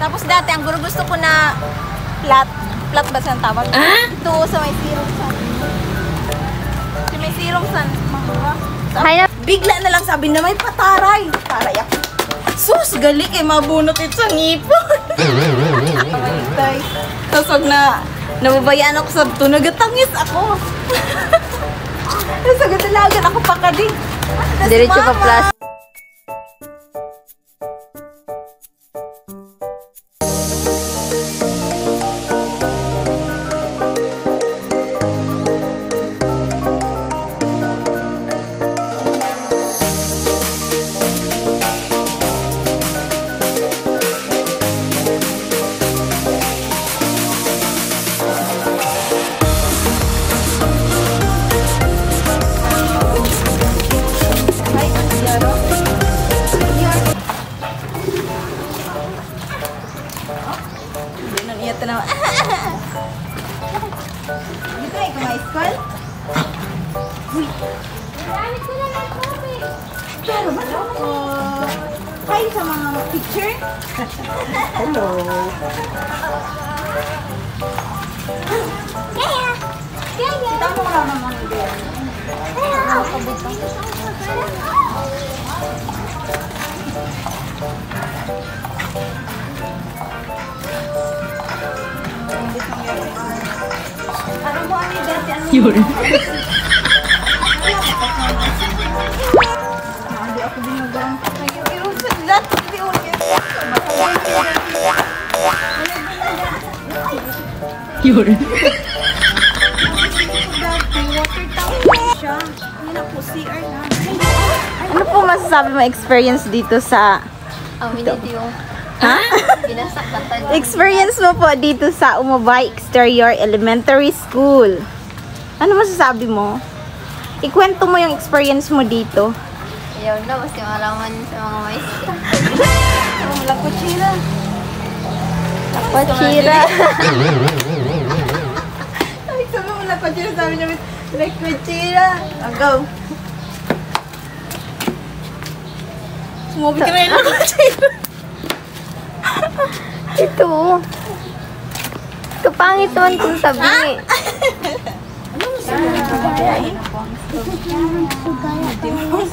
Tapos dati, ang gusto ko na flat ba siyang tawag? Ito sa may Sirong San. Sa may Sirong San. Bigla na lang sabi na may pataray. Taray ako. Sus, gali kay mabunot ito sa ngipon. Tapos wag na nababayaan ako sa tunog at tangis ako. Tapos agad-alagan ako pa ka din. Diretso pa plus. Dito ay kumay school? Uy! Marami ko na lang kopi. Pero ba? Hi sa mga picture? Hello! Kaya! Kita mo lang naman din. Ano mo ano yung dati? Yun. Hindi ako binagarang pa kayo. Pero sa lahat, hindi ulit. Yun. Dati, water tower siya. Yan ako, CR na. Ano po masasabi mo experience dito sa... Ang minute yung Ha? binasakatan. Experience mo po dito sa Umabay Exterior Elementary School. Ano masasabi mo? Ikwento mo yung experience mo dito. Ayaw na, basta malaman sa mga maestro. Wala ko chila. Pachira. Ay, sabi mo lang ko chila. Sabi niya, like ko chila. Go. Sumabi ka na yun ako chila. Ito. Kapangit naman kung sabi.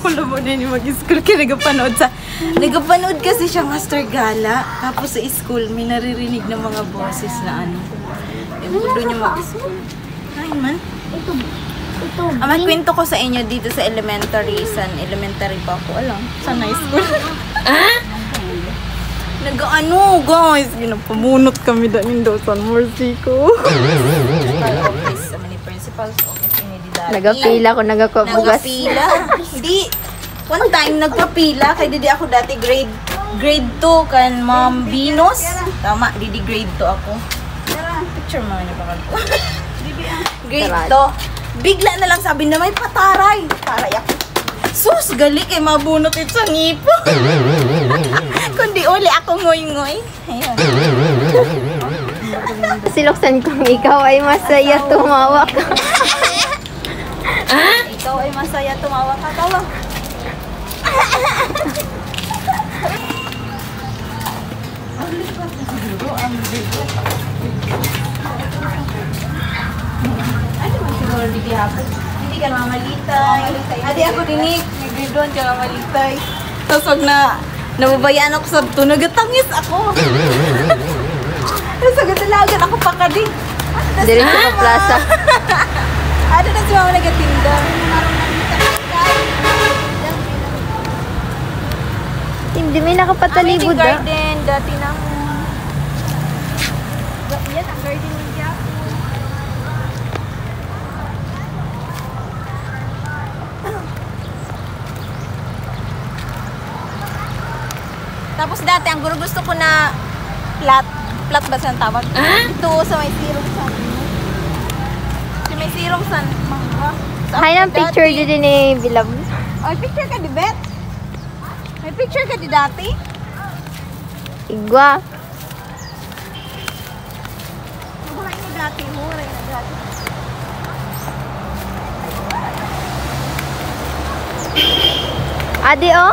Wala mo din yung mag-school kaya nagapanood kasi siya Master Gala. Tapos sa school, may naririnig ng mga boses na ano. Doon yung mag-school. Ay man. Magkwento ko sa inyo dito sa elementary. Elementary pa ako. Alam, sa high school. Nag-ano guys, ginapamunot kami danin daw sa Mercy ko. Office, sa principal's office ni Didari. Nagapila ko, nagakubugas. Nagapila? Hindi. One time, nagpapila. Kaya didi ako dati grade 2 kan Ma'am Venus. Tama, didi grade 2 ako. Picture mo niya pa ko. Grade 2. Bigla na lang sabi na may pataray. Taray ako. Sus, gali kay mabunot ito sa ngipon. Kundi uli ako ngoy-ngoy. Ayun. Siloksan kung ikaw ay masaya tumawa ka. Ikaw ay masaya tumawa ka. Tawa. Ano man siguro di hapon? Hindi ka mamalitay. Adi ako dinig. Grade 1 ka mamalitay. Tapos wag na nababayaan ako sa tunog at tangis ako. Tapos agad-alagan ako pa ka din. Diretso pa plaza. Ano na si mama nagatinda? Hindi may nakapatalibod ah. Garden, dati na ako. Yan ang garden ni Jaco. Tapos dati, ang gusto ko na flat ba siyang tawag? Ito sa may Sirong San. Sa may Sirong San. Hay ng picture dito ni Bilab. Ay, picture ka di Bet? May picture ka di dati? Igwa. Magulang ni dati mo. Rin na dati. Adi oh.